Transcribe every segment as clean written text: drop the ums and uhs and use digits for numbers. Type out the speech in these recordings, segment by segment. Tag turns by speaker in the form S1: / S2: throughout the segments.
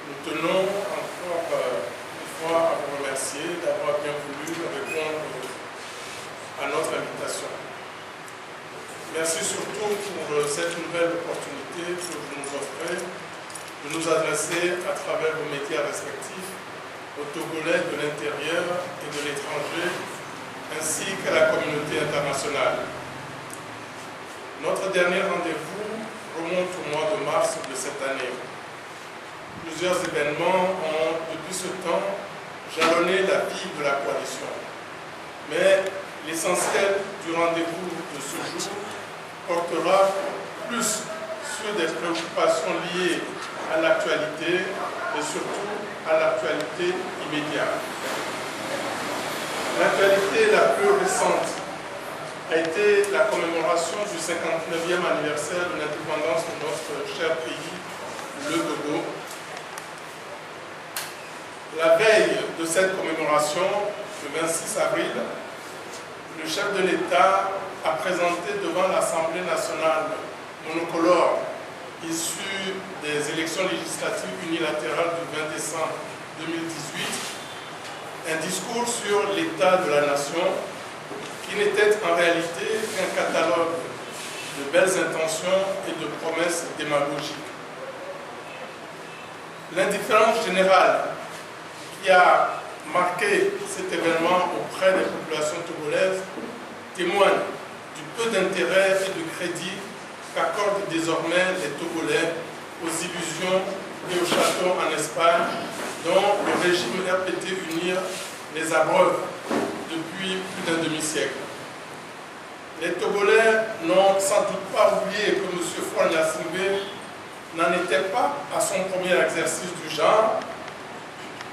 S1: Nous tenons encore une fois à vous remercier d'avoir bien voulu répondre à notre invitation. Merci surtout pour cette nouvelle opportunité que vous nous offrez de nous adresser à travers vos médias respectifs aux Togolais de l'intérieur et de l'étranger, ainsi qu'à la communauté internationale. Notre dernier rendez-vous remonte au mois de mars de cette année. Plusieurs événements ont, depuis ce temps, jalonné la vie de la coalition. Mais l'essentiel du rendez-vous de ce jour portera plus sur des préoccupations liées à l'actualité et surtout à l'actualité immédiate. L'actualité la plus récente a été la commémoration du 59e anniversaire de l'indépendance de notre cher pays, le Togo. La veille de cette commémoration, le 26 avril, le chef de l'État a présenté devant l'Assemblée nationale monocolore issue des élections législatives unilatérales du 20 décembre 2018 un discours sur l'état de la nation qui n'était en réalité qu'un catalogue de belles intentions et de promesses démagogiques. L'indifférence générale qui a marqué cet événement auprès des populations togolaises témoigne du peu d'intérêt et de crédit qu'accordent désormais les Togolais aux illusions et aux châteaux en Espagne dont le régime RPT UNIR les abreuve depuis plus d'un demi-siècle. Les Togolais n'ont sans doute pas oublié que M. Faure Gnassingbé n'en était pas à son premier exercice du genre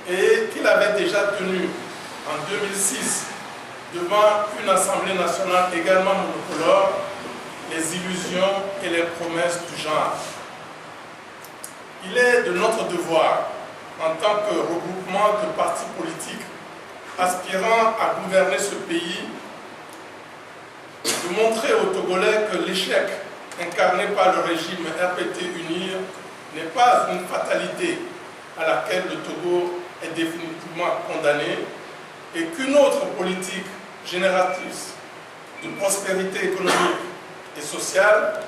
S1: et qu'il avait déjà tenu en 2006 devant une Assemblée nationale également monocolore les illusions et les promesses du genre. Il est de notre devoir, en tant que regroupement de partis politiques aspirant à gouverner ce pays, de montrer aux Togolais que l'échec incarné par le régime RPT-UNIR n'est pas une fatalité à laquelle le Togo est définitivement condamné et qu'une autre politique génératrice de prospérité économique et sociale,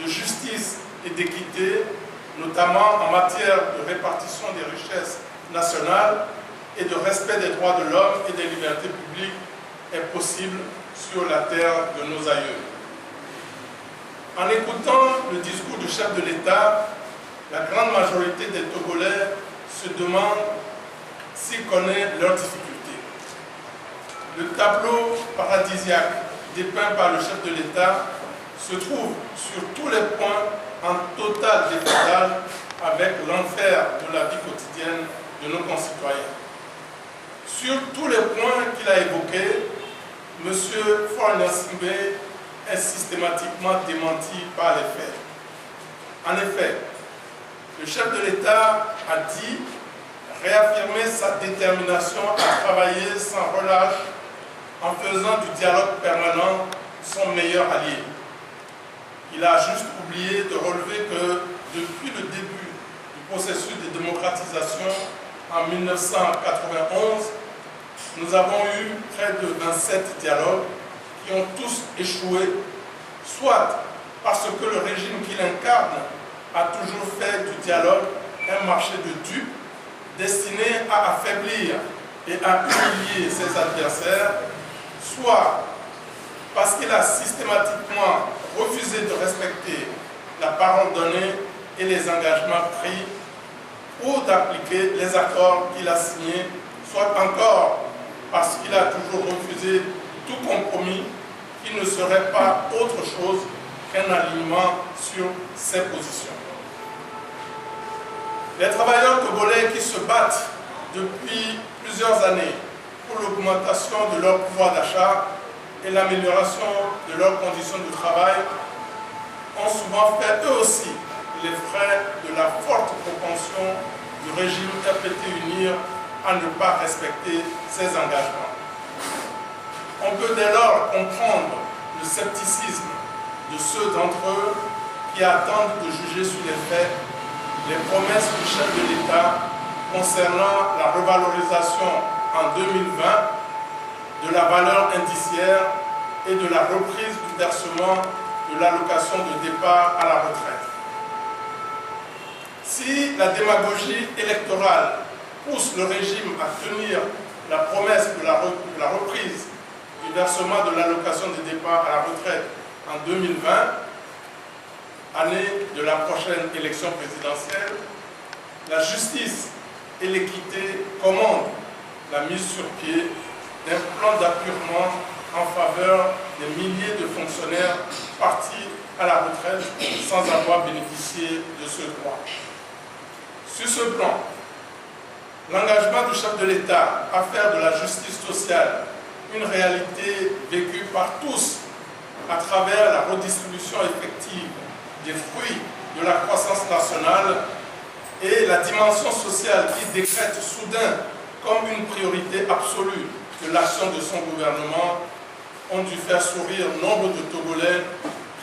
S1: de justice et d'équité, notamment en matière de répartition des richesses nationales et de respect des droits de l'homme et des libertés publiques, est possible sur la terre de nos aïeux. En écoutant le discours du chef de l'État, la grande majorité des Togolais se demandent s'ils connaissent leurs difficultés. Le tableau paradisiaque dépeint par le chef de l'État se trouve sur tous les points en total décalage avec l'enfer de la vie quotidienne de nos concitoyens. Sur tous les points qu'il a évoqués, M. Faure Gnassingbé est systématiquement démenti par les faits. En effet, le chef de l'État a dit réaffirmer sa détermination à travailler sans relâche en faisant du dialogue permanent son meilleur allié. Il a juste oublié de relever que depuis le début du processus de démocratisation en 1991, nous avons eu près de 27 dialogues qui ont tous échoué, soit parce que le régime qu'il incarne a toujours fait du dialogue un marché de dupes destiné à affaiblir et à humilier ses adversaires, soit parce qu'il a systématiquement refusé de respecter la parole donnée et les engagements pris ou d'appliquer les accords qu'il a signés, soit encore parce qu'il a toujours refusé tout compromis qui ne serait pas autre chose qu'un alignement sur ses positions. Les travailleurs togolais qui se battent depuis plusieurs années pour l'augmentation de leur pouvoir d'achat et l'amélioration de leurs conditions de travail ont souvent fait eux aussi les frais de la forte propension du régime RPT-UNIR à ne pas respecter ses engagements. On peut dès lors comprendre le scepticisme de ceux d'entre eux qui attendent de juger sur les faits les promesses du chef de l'État concernant la revalorisation en 2020 de la valeur indiciaire et de la reprise du versement de l'allocation de départ à la retraite. Si la démagogie électorale pousse le régime à tenir la promesse de la reprise du versement de l'allocation de départ à la retraite en 2020, année de la prochaine élection présidentielle, la justice et l'équité commandent la mise sur pied d'un plan d'appurement en faveur des milliers de fonctionnaires partis à la retraite sans avoir bénéficié de ce droit. Sur ce plan, l'engagement du chef de l'État à faire de la justice sociale une réalité vécue par tous à travers la redistribution effective des fruits de la croissance nationale et la dimension sociale qui décrète soudain comme une priorité absolue de l'action de son gouvernement ont dû faire sourire nombre de Togolais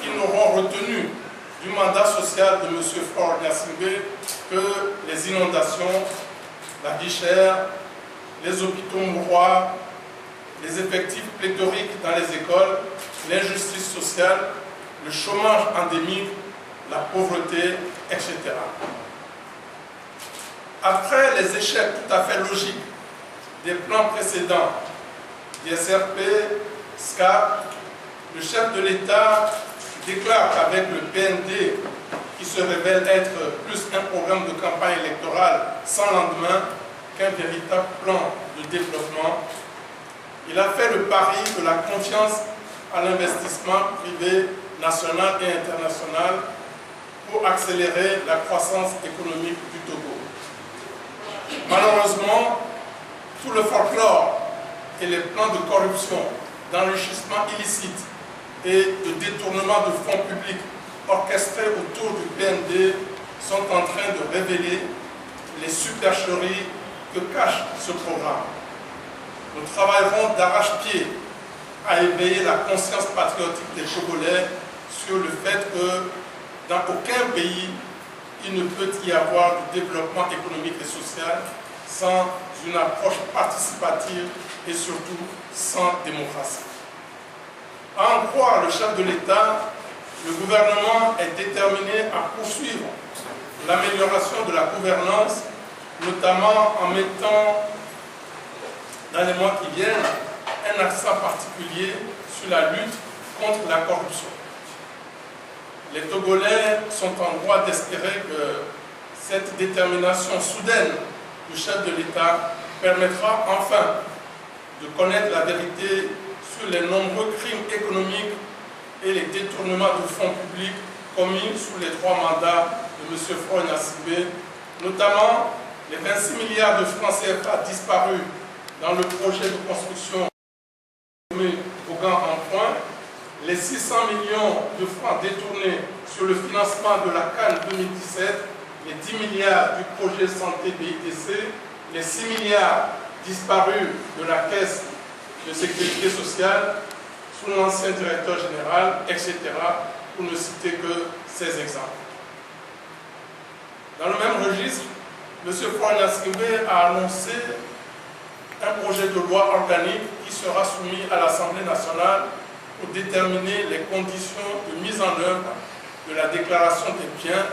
S1: qui n'auront retenu du mandat social de M. Faure Gnassingbé que les inondations, la vie chère, les hôpitaux mouroirs, les effectifs pléthoriques dans les écoles, l'injustice sociale, le chômage endémique, la pauvreté, etc. Après les échecs tout à fait logiques des plans précédents, des SRP, SCAP, le chef de l'État déclare qu'avec le PND, qui se révèle être plus un programme de campagne électorale sans lendemain qu'un véritable plan de développement, il a fait le pari de la confiance à l'investissement privé national et international pour accélérer la croissance économique du Togo. Malheureusement, tout le folklore et les plans de corruption, d'enrichissement illicite et de détournement de fonds publics orchestrés autour du PND sont en train de révéler les supercheries que cache ce programme. Nous travaillerons d'arrache-pied à éveiller la conscience patriotique des Togolais sur le fait que dans aucun pays, il ne peut y avoir de développement économique et social sans une approche participative et surtout sans démocratie. À en croire le chef de l'État, le gouvernement est déterminé à poursuivre l'amélioration de la gouvernance, notamment en mettant dans les mois qui viennent un accent particulier sur la lutte contre la corruption. Les Togolais sont en droit d'espérer que cette détermination soudaine du chef de l'État permettra enfin de connaître la vérité sur les nombreux crimes économiques et les détournements de fonds publics commis sous les 3 mandats de M. Faure Gnassingbé, notamment les 26 milliards de francs CFA disparus dans le projet de construction Bougan en point, les 600 millions de francs détournés sur le financement de la CAN 2017, les 10 milliards du projet santé BITC, les 6 milliards disparus de la caisse de sécurité sociale sous l'ancien directeur général, etc., pour ne citer que ces exemples. Dans le même registre, M. Faure Gnassingbé a annoncé un projet de loi organique qui sera soumis à l'Assemblée nationale pour déterminer les conditions de mise en œuvre de la déclaration des biens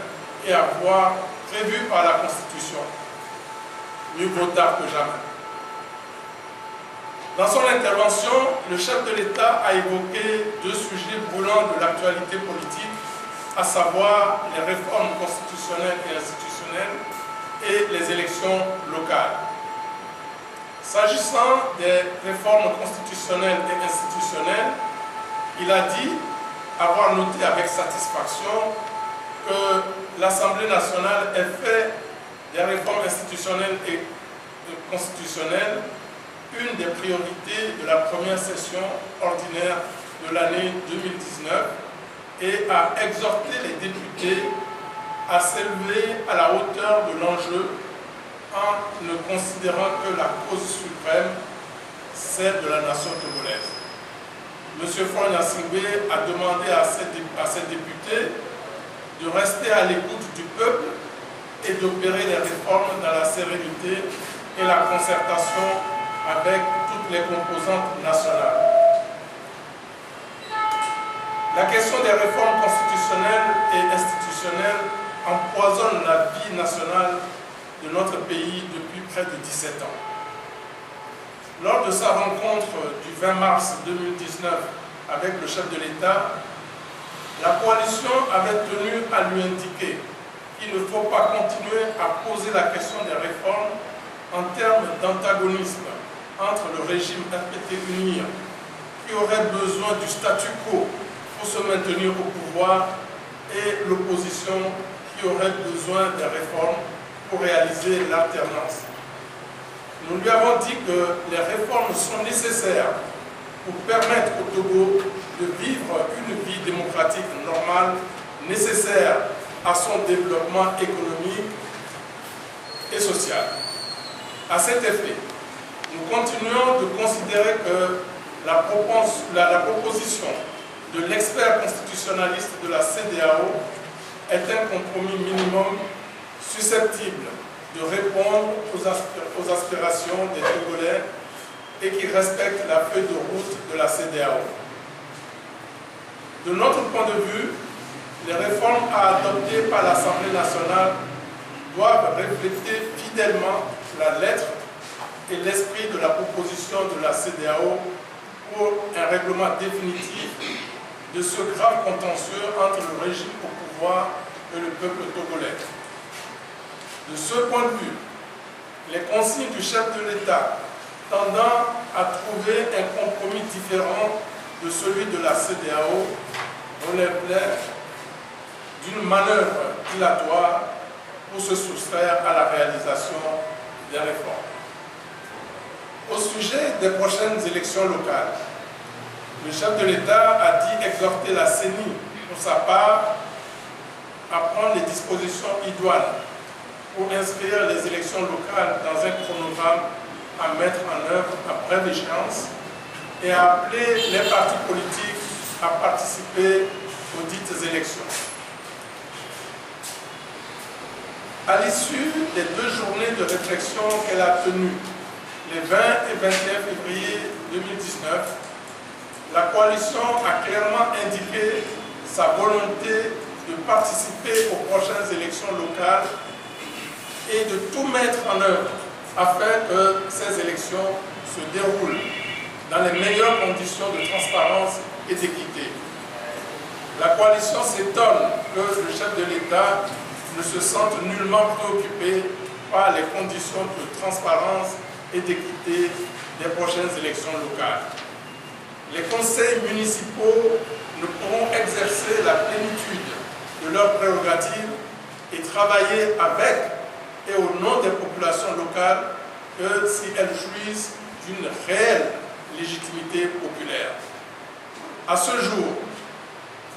S1: et avoir prévu par la Constitution. Mieux vaut tard que jamais. Dans son intervention, le chef de l'État a évoqué 2 sujets brûlants de l'actualité politique, à savoir les réformes constitutionnelles et institutionnelles et les élections locales. S'agissant des réformes constitutionnelles et institutionnelles, il a dit avoir noté avec satisfaction que l'Assemblée nationale ait fait des réformes institutionnelles et constitutionnelles une des priorités de la première session ordinaire de l'année 2019 et a exhorté les députés à s'élever à la hauteur de l'enjeu en ne considérant que la cause suprême, celle de la nation togolaise. M. Faure Gnassingbé a demandé à ses députés de rester à l'écoute du peuple et d'opérer les réformes dans la sérénité et la concertation avec toutes les composantes nationales. La question des réformes constitutionnelles et institutionnelles empoisonne la vie nationale de notre pays depuis près de 17 ans. Lors de sa rencontre du 20 mars 2019 avec le chef de l'État, la coalition avait tenu à lui indiquer qu'il ne faut pas continuer à poser la question des réformes en termes d'antagonisme entre le régime RPT-UNIR, qui aurait besoin du statu quo pour se maintenir au pouvoir, et l'opposition qui aurait besoin des réformes pour réaliser l'alternance. Nous lui avons dit que les réformes sont nécessaires pour permettre au Togo de vivre une vie démocratique normale, nécessaire à son développement économique et social. À cet effet, nous continuons de considérer que la proposition de l'expert constitutionnaliste de la CEDEAO est un compromis minimum susceptible de répondre aux aspirations des Togolais et qui respecte la feuille de route de la CEDEAO. De notre point de vue, les réformes à adopter par l'Assemblée nationale doivent refléter fidèlement la lettre et l'esprit de la proposition de la CEDEAO pour un règlement définitif de ce grave contentieux entre le régime au pouvoir et le peuple togolais. De ce point de vue, les consignes du chef de l'État tendant à trouver un compromis différent de celui de la CEDEAO relèvent d'une manœuvre dilatoire pour se soustraire à la réalisation des réformes. Au sujet des prochaines élections locales, le chef de l'État a dit exhorter la CENI, pour sa part, à prendre les dispositions idoines pour inscrire les élections locales dans un chronogramme à mettre en œuvre à brève échéance et à appeler les partis politiques à participer aux dites élections. À l'issue des 2 journées de réflexion qu'elle a tenues, les 20 et 21 février 2019, la coalition a clairement indiqué sa volonté de participer aux prochaines élections locales et de tout mettre en œuvre afin que ces élections se déroulent dans les meilleures conditions de transparence et d'équité. La coalition s'étonne que le chef de l'État ne se sente nullement préoccupé par les conditions de transparence et d'équité des prochaines élections locales. Les conseils municipaux ne pourront exercer la plénitude de leurs prérogatives et travailler avec et au nom des populations locales que si elles jouissent d'une réelle légitimité populaire. À ce jour,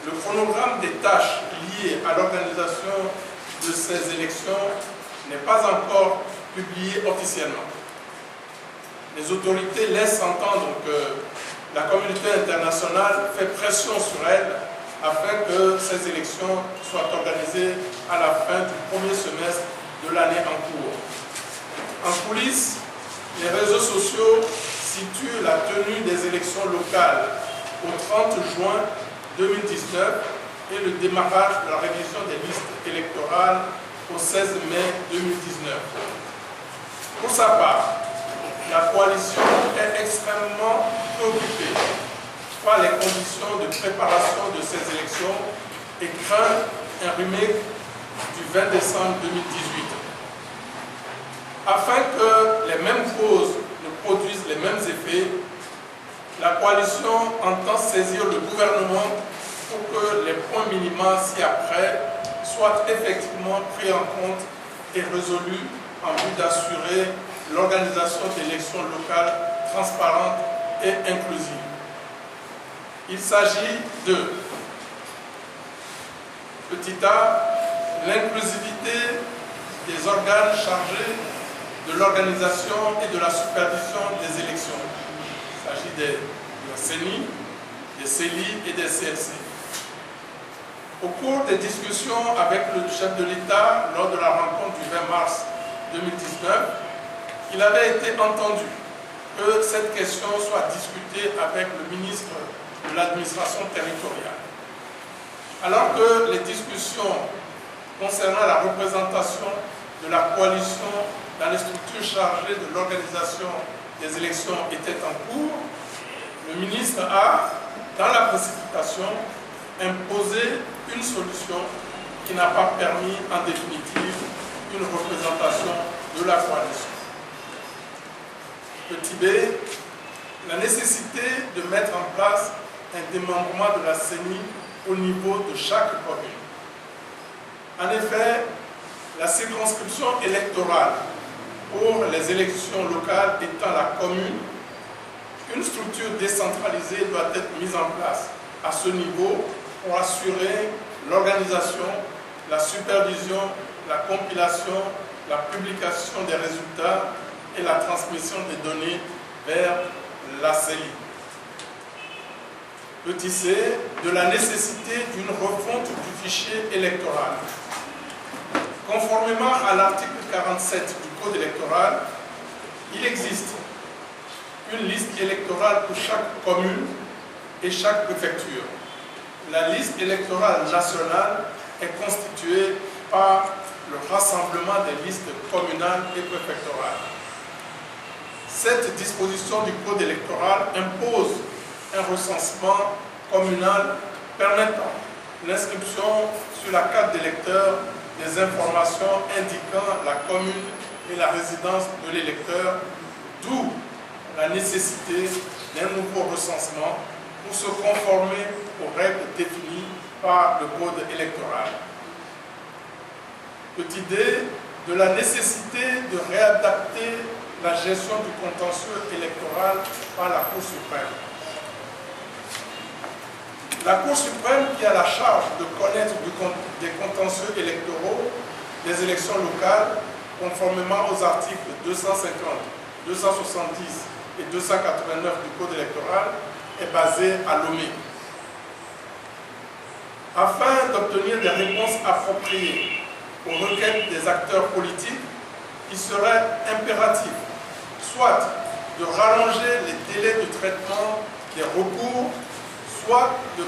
S1: le chronogramme des tâches liées à l'organisation de ces élections n'est pas encore publié officiellement. Les autorités laissent entendre que la communauté internationale fait pression sur elles afin que ces élections soient organisées à la fin du premier semestre de l'année en cours. En coulisses, les réseaux sociaux situent la tenue des élections locales au 30 juin 2019 et le démarrage de la révision des listes électorales au 16 mai 2019. Pour sa part, la coalition est extrêmement préoccupée par les conditions de préparation de ces élections et craint un remake du 20 décembre 2018. Afin que les mêmes causes ne produisent les mêmes effets, la coalition entend saisir le gouvernement pour que les points minima ci-après soient effectivement pris en compte et résolus en vue d'assurer l'organisation d'élections locales transparentes et inclusives. Il s'agit de petit a, l'inclusivité des organes chargés de l'organisation et de la supervision des élections. Il s'agit de la CENI, des CELI et des CLC. Au cours des discussions avec le chef de l'État lors de la rencontre du 20 mars 2019, il avait été entendu que cette question soit discutée avec le ministre de l'administration territoriale. Alors que les discussions concernant la représentation de la coalition dans les structures chargées de l'organisation des élections étaient en cours, le ministre a, dans la précipitation, imposé une solution qui n'a pas permis en définitive une représentation de la coalition. Petit b, la nécessité de mettre en place un démembrement de la CENI au niveau de chaque commune. En effet, la circonscription électorale pour les élections locales étant la commune, une structure décentralisée doit être mise en place à ce niveau pour assurer l'organisation, la supervision, la compilation, la publication des résultats et la transmission des données vers la CENI. Petit c, de la nécessité d'une refonte du fichier électoral. Conformément à l'article 47 du Code électoral, il existe une liste électorale pour chaque commune et chaque préfecture. La liste électorale nationale est constituée par le rassemblement des listes communales et préfectorales. Cette disposition du Code électoral impose un recensement communal permettant l'inscription sur la carte d'électeur des informations indiquant la commune et la résidence de l'électeur, d'où la nécessité d'un nouveau recensement pour se conformer aux règles définies par le Code électoral. Petit d, de la nécessité de réadapter la gestion du contentieux électoral par la Cour suprême. La Cour suprême, qui a la charge de connaître des contentieux électoraux des élections locales, conformément aux articles 250, 270 et 289 du Code électoral, est basée à Lomé. Afin d'obtenir des réponses appropriées aux requêtes des acteurs politiques, il serait impératif soit de rallonger les délais de traitement des recours, soit de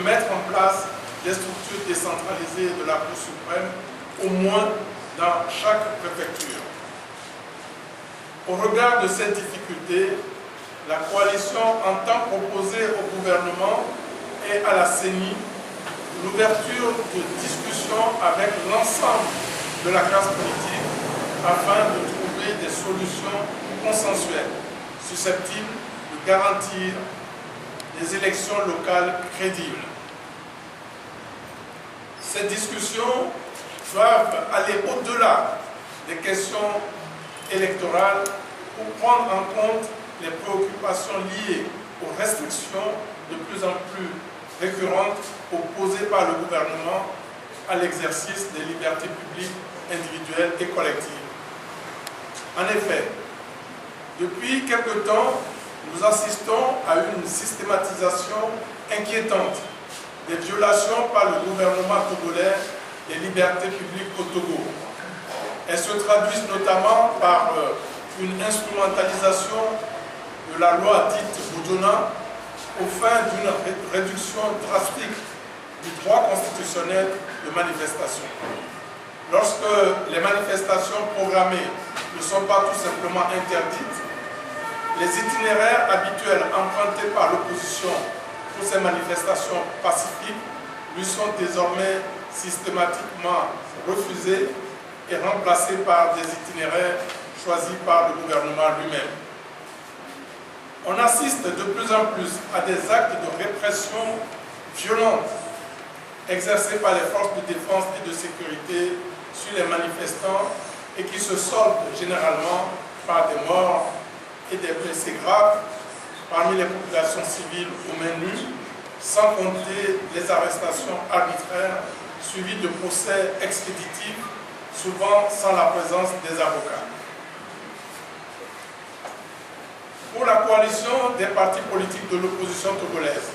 S1: mettre en place des structures décentralisées de la Cour suprême, au moins dans chaque préfecture. Au regard de cette difficulté, la coalition entend proposer au gouvernement et à la CENI l'ouverture de discussions avec l'ensemble de la classe politique afin de trouver des solutions consensuelles susceptibles de garantir des élections locales crédibles. Ces discussions doivent aller au-delà des questions électorales pour prendre en compte les préoccupations liées aux restrictions de plus en plus récurrentes opposées par le gouvernement à l'exercice des libertés publiques individuelles et collectives. En effet, depuis quelque temps, nous assistons à une systématisation inquiétante des violations par le gouvernement togolais des libertés publiques au Togo. Elles se traduisent notamment par une instrumentalisation de la loi dite Boudjona aux fins d'une réduction drastique du droit constitutionnel de manifestation. Lorsque les manifestations programmées ne sont pas tout simplement interdites, les itinéraires habituels empruntés par l'opposition pour ces manifestations pacifiques lui sont désormais systématiquement refusés et remplacés par des itinéraires choisis par le gouvernement lui-même. On assiste de plus en plus à des actes de répression violente exercés par les forces de défense et de sécurité sur les manifestants et qui se soldent généralement par des morts et des blessés graves parmi les populations civiles aux mains nues, sans compter les arrestations arbitraires suivies de procès expéditifs, souvent sans la présence des avocats. Pour la coalition des partis politiques de l'opposition togolaise,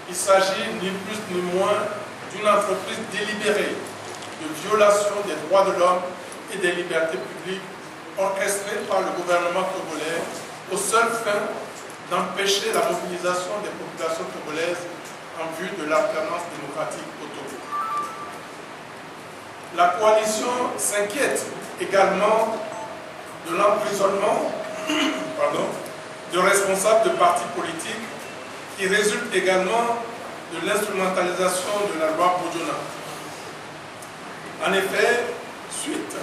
S1: il s'agit ni plus ni moins d'une entreprise délibérée de violation des droits de l'homme et des libertés publiques orchestrée par le gouvernement togolais aux seules fins d'empêcher la mobilisation des populations togolaises en vue de l'alternance démocratique au Togo. La coalition s'inquiète également de l'emprisonnement de responsables de partis politiques qui résulte également de l'instrumentalisation de la loi Boudjouna. En effet, suite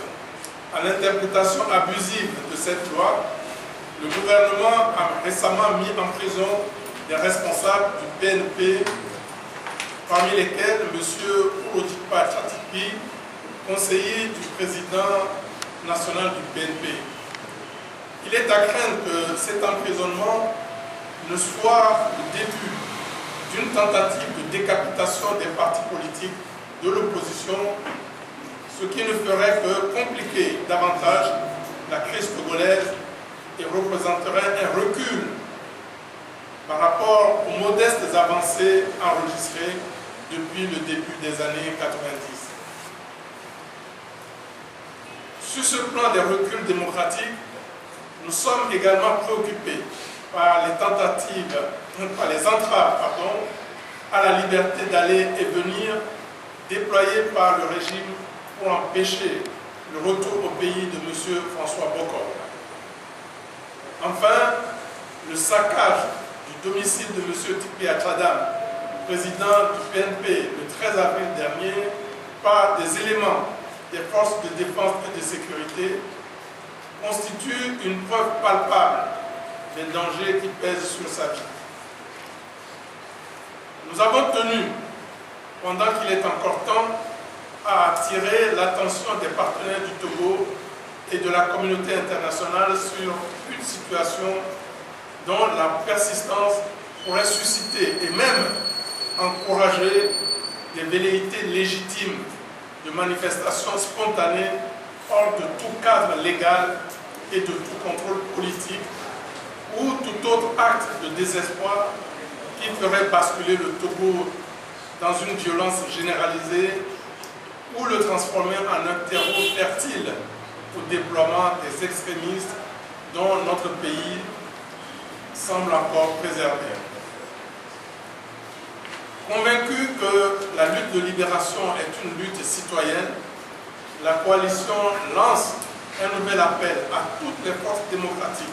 S1: à l'interprétation abusive de cette loi, le gouvernement a récemment mis en prison des responsables du PNP, parmi lesquels M. Ourodikpa Tchatipi, conseiller du président national du PNP. Il est à craindre que cet emprisonnement ne soit le début d'une tentative de décapitation des partis politiques de l'opposition, ce qui ne ferait que compliquer davantage la crise togolaise et représenterait un recul par rapport aux modestes avancées enregistrées depuis le début des années 90. Sur ce plan des reculs démocratiques, nous sommes également préoccupés par les tentatives, par les entraves, à la liberté d'aller et venir déployées par le régime pour empêcher le retour au pays de M. François Bokor. Enfin, le saccage du domicile de M. Tipi Atchadam, président du PNP, le 13 avril dernier, par des éléments des forces de défense et de sécurité, constitue une preuve palpable des dangers qui pèsent sur sa vie. Nous avons tenu, pendant qu'il est encore temps, à attirer l'attention des partenaires du Togo et de la communauté internationale sur une situation dont la persistance pourrait susciter et même encourager des velléités légitimes de manifestations spontanées hors de tout cadre légal et de tout contrôle politique ou tout autre acte de désespoir qui ferait basculer le Togo dans une violence généralisée ou le transformer en un terreau fertile au déploiement des extrémistes dont notre pays semble encore préservé. Convaincu que la lutte de libération est une lutte citoyenne, la coalition lance un nouvel appel à toutes les forces démocratiques,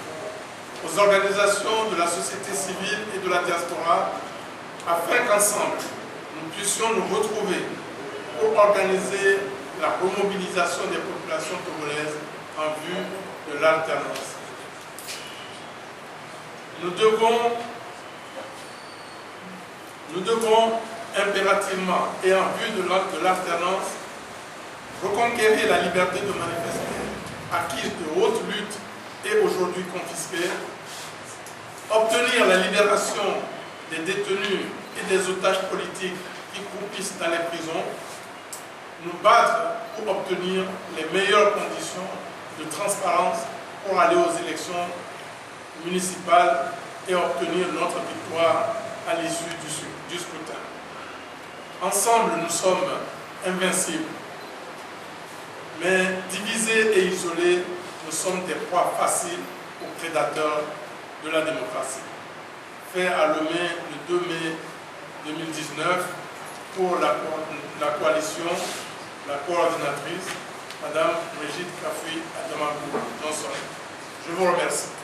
S1: aux organisations de la société civile et de la diaspora, afin qu'ensemble, nous puissions nous retrouver pour organiser la remobilisation des populations togolaises en vue de l'alternance. Nous devons impérativement et en vue de l'alternance reconquérir la liberté de manifester, acquise de haute lutte et aujourd'hui confisquée, obtenir la libération des détenus et des otages politiques qui croupissent dans les prisons, nous battre pour obtenir les meilleures conditions de transparence pour aller aux élections municipales et obtenir notre victoire à l'issue du scrutin. Ensemble, nous sommes invincibles, mais divisés et isolés, nous sommes des proies faciles aux prédateurs de la démocratie. Fait à Lomé le 2 mai 2019 pour la coalition, la coordinatrice, Madame Brigitte Kafoui Adamagou Johnson. Je vous remercie.